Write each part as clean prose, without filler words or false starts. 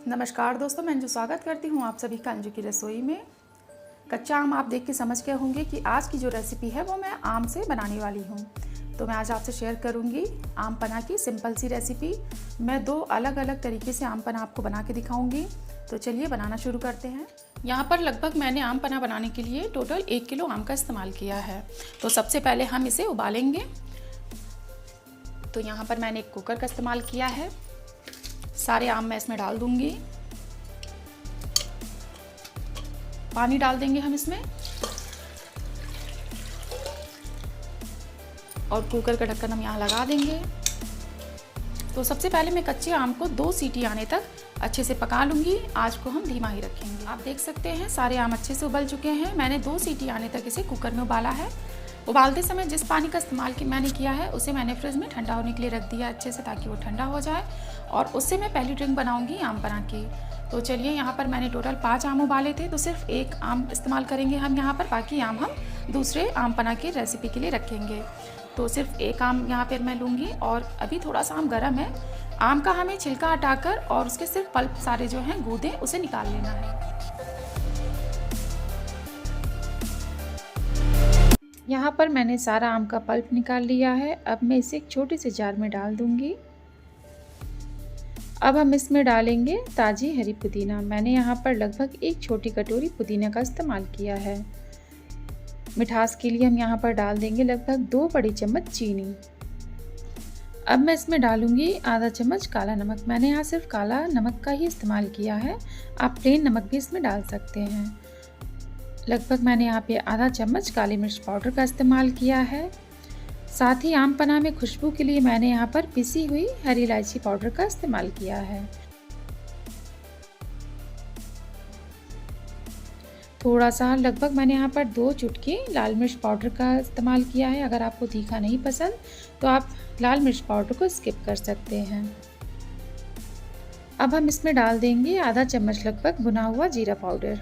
नमस्कार दोस्तों, मैं अंजू स्वागत करती हूँ आप सभी का अंजू की रसोई में। कच्चा आम आप देख के समझ गए होंगे कि आज की जो रेसिपी है वो मैं आम से बनाने वाली हूँ। तो मैं आज आपसे शेयर करूँगी आम पन्ना की सिंपल सी रेसिपी। मैं दो अलग अलग तरीके से आम पन्ना आपको बना के दिखाऊँगी। तो चलिए बनाना शुरू करते हैं। यहाँ पर लगभग मैंने आम पन्ना बनाने के लिए टोटल 1 किलो आम का इस्तेमाल किया है। तो सबसे पहले हम इसे उबालेंगे। तो यहाँ पर मैंने एक कुकर का इस्तेमाल किया है। सारे आम मैं इसमें डाल दूंगी। पानी डाल देंगे हम इसमें और कुकर का ढक्कन हम यहाँ लगा देंगे। तो सबसे पहले मैं कच्चे आम को 2 सीटी आने तक अच्छे से पका लूँगी। आँच को हम धीमा ही रखेंगे। आप देख सकते हैं सारे आम अच्छे से उबल चुके हैं। मैंने 2 सीटी आने तक इसे कुकर में उबाला है। उबालते समय जिस पानी का इस्तेमाल मैंने किया है उसे मैंने फ्रिज में ठंडा होने के लिए रख दिया अच्छे से, ताकि वो ठंडा हो जाए और उससे मैं पहली ड्रिंक बनाऊंगी आम पन्ना की। तो चलिए, यहाँ पर मैंने टोटल 5 आम उबाले थे, तो सिर्फ 1 आम इस्तेमाल करेंगे हम यहाँ पर। बाकी आम हम दूसरे आम पन्ना की रेसिपी के लिए रखेंगे। तो सिर्फ 1 आम यहाँ पर मैं लूँगी और अभी थोड़ा सा आम गर्म है। आम का हमें छिलका हटाकर और उसके सिर्फ पल्प सारे जो हैं गूदे उसे निकाल लेना है। यहाँ पर मैंने सारा आम का पल्प निकाल लिया है। अब मैं इसे एक छोटे से जार में डाल दूंगी। अब हम इसमें डालेंगे ताज़ी हरी पुदीना। मैंने यहाँ पर लगभग 1 छोटी कटोरी पुदीना का इस्तेमाल किया है। मिठास के लिए हम यहाँ पर डाल देंगे लगभग 2 बड़ी चम्मच चीनी। अब मैं इसमें डालूंगी आधा चम्मच काला नमक। मैंने यहाँ सिर्फ काला नमक का ही इस्तेमाल किया है, आप प्लेन नमक भी इसमें डाल सकते हैं। लगभग मैंने यहाँ पे आधा चम्मच काली मिर्च पाउडर का इस्तेमाल किया है। साथ ही आम पन्ना में खुशबू के लिए मैंने यहाँ पर पिसी हुई हरी इलायची पाउडर का इस्तेमाल किया है। थोड़ा सा लगभग मैंने यहाँ पर 2 चुटकी लाल मिर्च पाउडर का इस्तेमाल किया है। अगर आपको तीखा नहीं पसंद तो आप लाल मिर्च पाउडर को स्किप कर सकते हैं। अब हम इसमें डाल देंगे आधा चम्मच लगभग भुना हुआ जीरा पाउडर।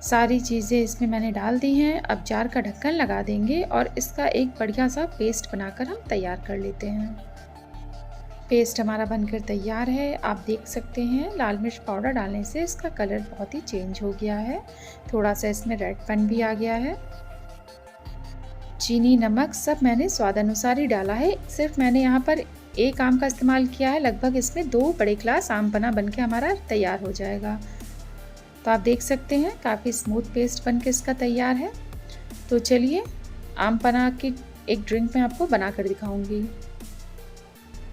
सारी चीज़ें इसमें मैंने डाल दी हैं। अब जार का ढक्कन लगा देंगे और इसका एक बढ़िया सा पेस्ट बनाकर हम तैयार कर लेते हैं। पेस्ट हमारा बनकर तैयार है। आप देख सकते हैं लाल मिर्च पाउडर डालने से इसका कलर बहुत ही चेंज हो गया है। थोड़ा सा इसमें रेडपन भी आ गया है। चीनी नमक सब मैंने स्वाद अनुसार ही डाला है। सिर्फ मैंने यहाँ पर 1 आम का इस्तेमाल किया है। लगभग इसमें 2 बड़े गिलास आम पन्ना बनके हमारा तैयार हो जाएगा। तो आप देख सकते हैं काफ़ी स्मूथ पेस्ट बनके इसका तैयार है। तो चलिए, आम पन्ना की एक ड्रिंक मैं आपको बनाकर दिखाऊंगी।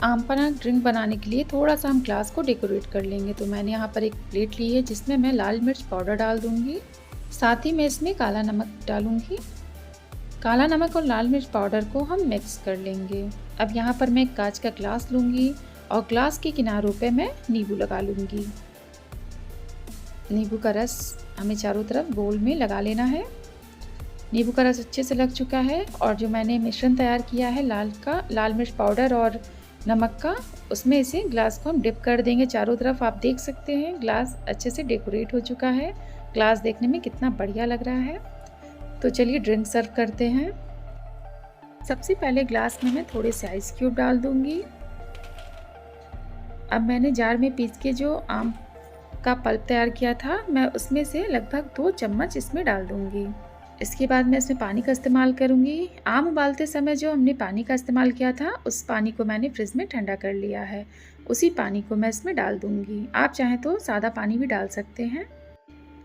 आम पन्ना ड्रिंक बनाने के लिए थोड़ा सा हम ग्लास को डेकोरेट कर लेंगे। तो मैंने यहाँ पर एक प्लेट ली है जिसमें मैं लाल मिर्च पाउडर डाल दूंगी। साथ ही मैं इसमें काला नमक डालूंगी। काला नमक और लाल मिर्च पाउडर को हम मिक्स कर लेंगे। अब यहाँ पर मैं एक कांच का ग्लास लूँगी और ग्लास के किनारों पर मैं नींबू लगा लूँगी। नींबू का रस हमें चारों तरफ बोल में लगा लेना है। नींबू का रस अच्छे से लग चुका है और जो मैंने मिश्रण तैयार किया है लाल मिर्च पाउडर और नमक का, उसमें इसे ग्लास को हम डिप कर देंगे चारों तरफ। आप देख सकते हैं ग्लास अच्छे से डेकोरेट हो चुका है। ग्लास देखने में कितना बढ़िया लग रहा है। तो चलिए ड्रिंक सर्व करते हैं। सबसे पहले ग्लास में मैं थोड़े से आइस क्यूब डाल दूंगी। अब मैंने जार में पीस के जो आम का पल्प तैयार किया था, मैं उसमें से लगभग 2 चम्मच इसमें डाल दूंगी। इसके बाद मैं इसमें पानी का इस्तेमाल करूंगी। आम उबालते समय जो हमने पानी का इस्तेमाल किया था उस पानी को मैंने फ्रिज में ठंडा कर लिया है। उसी पानी को मैं इसमें डाल दूंगी। आप चाहें तो सादा पानी भी डाल सकते हैं।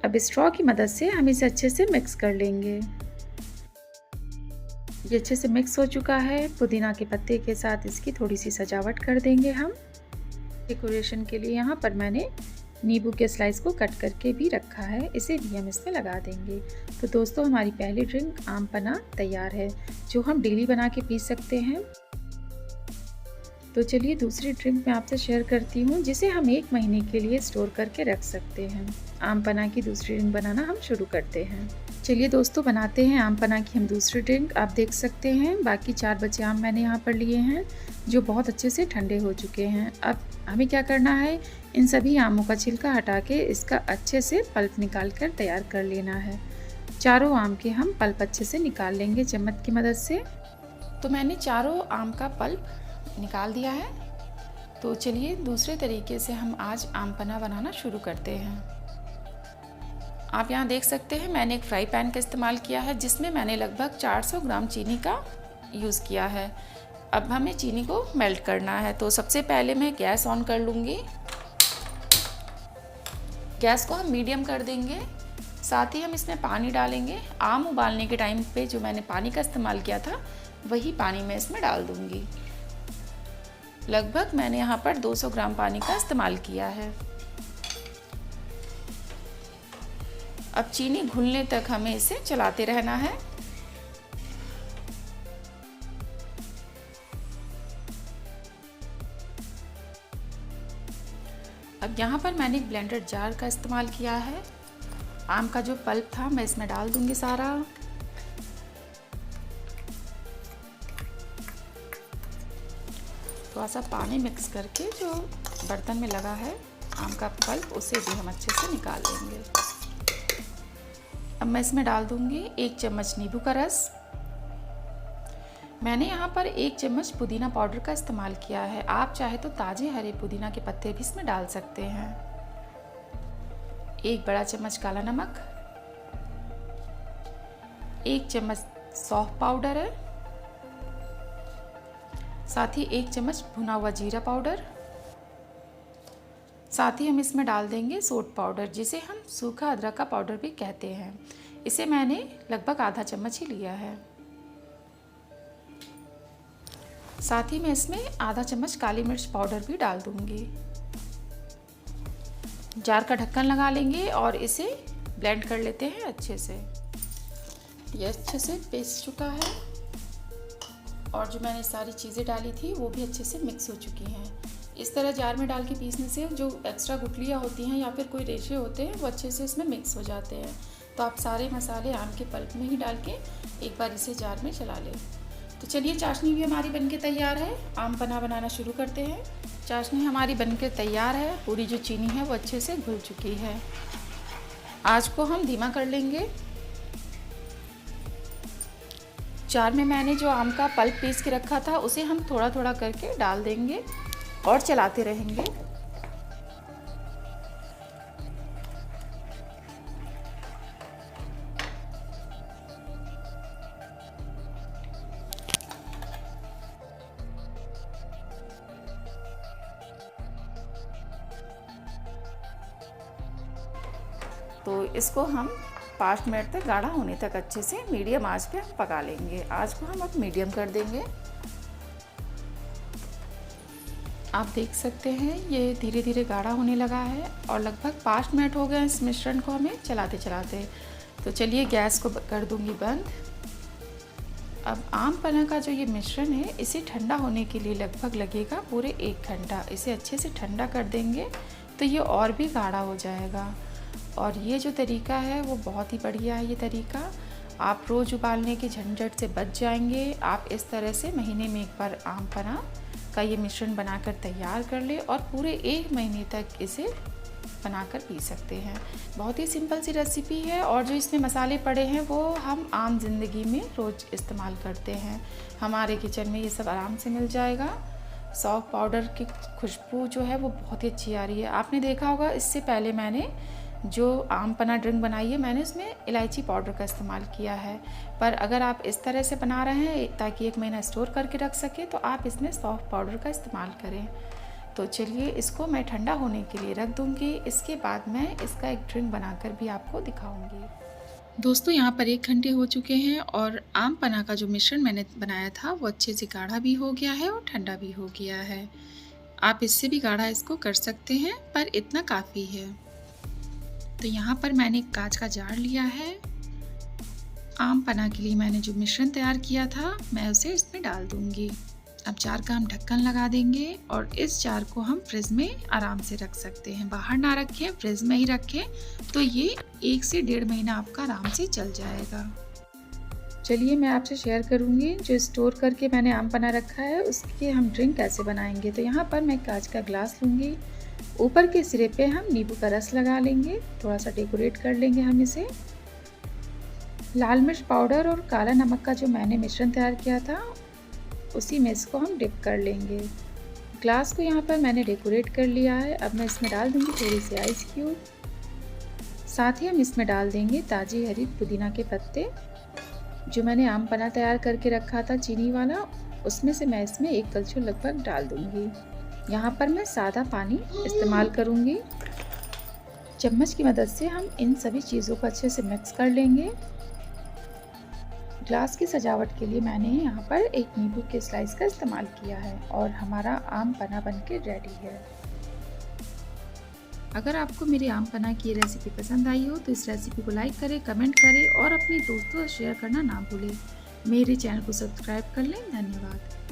अब स्ट्रॉ की मदद से हम इसे अच्छे से मिक्स कर लेंगे। ये अच्छे से मिक्स हो चुका है। पुदीना के पत्ते के साथ इसकी थोड़ी सी सजावट कर देंगे हम। डेकोरेशन के लिए यहाँ पर मैंने नींबू के स्लाइस को कट करके भी रखा है, इसे भी हम इसमें लगा देंगे। तो दोस्तों, हमारी पहली ड्रिंक आम पन्ना तैयार है, जो हम डेली बना के पी सकते हैं। तो चलिए दूसरी ड्रिंक मैं आपसे शेयर करती हूँ, जिसे हम 1 महीने के लिए स्टोर करके रख सकते हैं। आम पन्ना की दूसरी ड्रिंक बनाना हम शुरू करते हैं। चलिए दोस्तों, बनाते हैं आम पन्ना की हम दूसरी ड्रिंक। आप देख सकते हैं बाकी 4 बचे आम मैंने यहाँ पर लिए हैं, जो बहुत अच्छे से ठंडे हो चुके हैं। अब हमें क्या करना है, इन सभी आमों का छिलका हटा के इसका अच्छे से पल्प निकाल कर तैयार कर लेना है। चारों आम के हम पल्प अच्छे से निकाल लेंगे चम्मच की मदद से। तो मैंने चारों आम का पल्प निकाल दिया है। तो चलिए दूसरे तरीके से हम आज आम पन्ना बनाना शुरू करते हैं। आप यहाँ देख सकते हैं मैंने एक फ्राई पैन का इस्तेमाल किया है जिसमें मैंने लगभग 400 ग्राम चीनी का यूज़ किया है। अब हमें चीनी को मेल्ट करना है, तो सबसे पहले मैं गैस ऑन कर लूँगी। गैस को हम मीडियम कर देंगे, साथ ही हम इसमें पानी डालेंगे। आम उबालने के टाइम पे जो मैंने पानी का इस्तेमाल किया था वही पानी मैं इसमें डाल दूँगी। लगभग मैंने यहाँ पर 200 ग्राम पानी का इस्तेमाल किया है। अब चीनी घुलने तक हमें इसे चलाते रहना है। अब यहाँ पर मैंने एक ब्लेंडर जार का इस्तेमाल किया है। आम का जो पल्प था मैं इसमें डाल दूंगी सारा। थोड़ा सा पानी मिक्स करके जो बर्तन में लगा है आम का पल्प उसे भी हम अच्छे से निकाल लेंगे। अब मैं इसमें डाल दूंगी 1 चम्मच नींबू का रस। मैंने यहाँ पर 1 चम्मच पुदीना पाउडर का इस्तेमाल किया है। आप चाहे तो ताज़े हरे पुदीना के पत्ते भी इसमें डाल सकते हैं। 1 बड़ा चम्मच काला नमक, 1 चम्मच सौंफ पाउडर है, साथ ही 1 चम्मच भुना हुआ जीरा पाउडर। साथ ही हम इसमें डाल देंगे सोट पाउडर, जिसे हम सूखा अदरक का पाउडर भी कहते हैं। इसे मैंने लगभग आधा चम्मच ही लिया है। साथ ही मैं इसमें आधा चम्मच काली मिर्च पाउडर भी डाल दूंगी। जार का ढक्कन लगा लेंगे और इसे ब्लेंड कर लेते हैं अच्छे से। ये अच्छे से पीस चुका है और जो मैंने सारी चीज़ें डाली थी वो भी अच्छे से मिक्स हो चुकी हैं। इस तरह जार में डाल के पीसने से जो एक्स्ट्रा गुठलियाँ होती हैं या फिर कोई रेशे होते हैं वो अच्छे से इसमें मिक्स हो जाते हैं। तो आप सारे मसाले आम के पल्प में ही डाल के एक बार इसे जार में चला लें। तो चलिए चाशनी भी हमारी बनके तैयार है। आम पन्ना बनाना शुरू करते हैं। चाशनी हमारी बनके तैयार है। पूरी जो चीनी है वो अच्छे से घुल चुकी है। आँच को हम धीमा कर लेंगे। जार में मैंने जो आम का पल्प पीस के रखा था उसे हम थोड़ा थोड़ा करके डाल देंगे और चलाते रहेंगे। तो इसको हम 5 मिनट तक गाढ़ा होने तक अच्छे से मीडियम आंच पे हम पका लेंगे। आंच को हम अब मीडियम कर देंगे। आप देख सकते हैं ये धीरे धीरे गाढ़ा होने लगा है और लगभग 5 मिनट हो गए इस मिश्रण को हमें चलाते चलाते। तो चलिए गैस को कर दूंगी बंद। अब आम पन्ना का जो ये मिश्रण है इसे ठंडा होने के लिए लगभग लगेगा पूरे 1 घंटा। इसे अच्छे से ठंडा कर देंगे तो ये और भी गाढ़ा हो जाएगा। और ये जो तरीका है वो बहुत ही बढ़िया है। ये तरीका आप रोज़ उबालने के झंझट से बच जाएंगे। आप इस तरह से महीने में एक बार आम पन्ना का ये मिश्रण बनाकर तैयार कर ले और पूरे 1 महीने तक इसे बनाकर पी सकते हैं। बहुत ही सिंपल सी रेसिपी है और जो इसमें मसाले पड़े हैं वो हम आम जिंदगी में रोज़ इस्तेमाल करते हैं। हमारे किचन में ये सब आराम से मिल जाएगा। सौंफ पाउडर की खुशबू जो है वो बहुत ही अच्छी आ रही है। आपने देखा होगा इससे पहले मैंने जो आम पन्ना ड्रिंक बनाई है मैंने उसमें इलायची पाउडर का इस्तेमाल किया है। पर अगर आप इस तरह से बना रहे हैं ताकि 1 महीना स्टोर करके रख सके तो आप इसमें सौंफ पाउडर का इस्तेमाल करें। तो चलिए इसको मैं ठंडा होने के लिए रख दूँगी। इसके बाद मैं इसका एक ड्रिंक बनाकर भी आपको दिखाऊँगी। दोस्तों यहाँ पर 1 घंटे हो चुके हैं और आम पन्ना का जो मिश्रण मैंने बनाया था वो अच्छे से गाढ़ा भी हो गया है और ठंडा भी हो गया है। आप इससे भी गाढ़ा इसको कर सकते हैं पर इतना काफ़ी है। तो यहाँ पर मैंने एक कांच का जार लिया है। आम पन्ना के लिए मैंने जो मिश्रण तैयार किया था मैं उसे इसमें डाल दूँगी। अब जार का हम ढक्कन लगा देंगे और इस जार को हम फ्रिज में आराम से रख सकते हैं। बाहर ना रखें, फ्रिज में ही रखें तो ये 1 से 1.5 महीना आपका आराम से चल जाएगा। चलिए मैं आपसे शेयर करूंगी जो स्टोर करके मैंने आम पन्ना रखा है उसकी हम ड्रिंक कैसे बनाएंगे। तो यहाँ पर मैं कांच का ग्लास लूँगी। ऊपर के सिरे पे हम नींबू का रस लगा लेंगे। थोड़ा सा डेकोरेट कर लेंगे हम इसे। लाल मिर्च पाउडर और काला नमक का जो मैंने मिश्रण तैयार किया था उसी में इसको हम डिप कर लेंगे। ग्लास को यहाँ पर मैंने डेकोरेट कर लिया है। अब मैं इसमें डाल दूँगी थोड़ी सी आइस क्यूब। साथ ही हम इसमें डाल देंगे ताज़ी हरी पुदीना के पत्ते। जो मैंने आम पन्ना तैयार करके रखा था चीनी वाला, उसमें से मैं इसमें 1 कलछुल लगभग डाल दूँगी। यहाँ पर मैं सादा पानी इस्तेमाल करूँगी। चम्मच की मदद से हम इन सभी चीज़ों को अच्छे से मिक्स कर लेंगे। ग्लास की सजावट के लिए मैंने यहाँ पर एक नींबू के स्लाइस का इस्तेमाल किया है और हमारा आम पन्ना बनके रेडी है। अगर आपको मेरी आम पन्ना की रेसिपी पसंद आई हो तो इस रेसिपी को लाइक करें, कमेंट करें और अपने दोस्तों से शेयर करना ना भूलें। मेरे चैनल को सब्सक्राइब कर लें। धन्यवाद।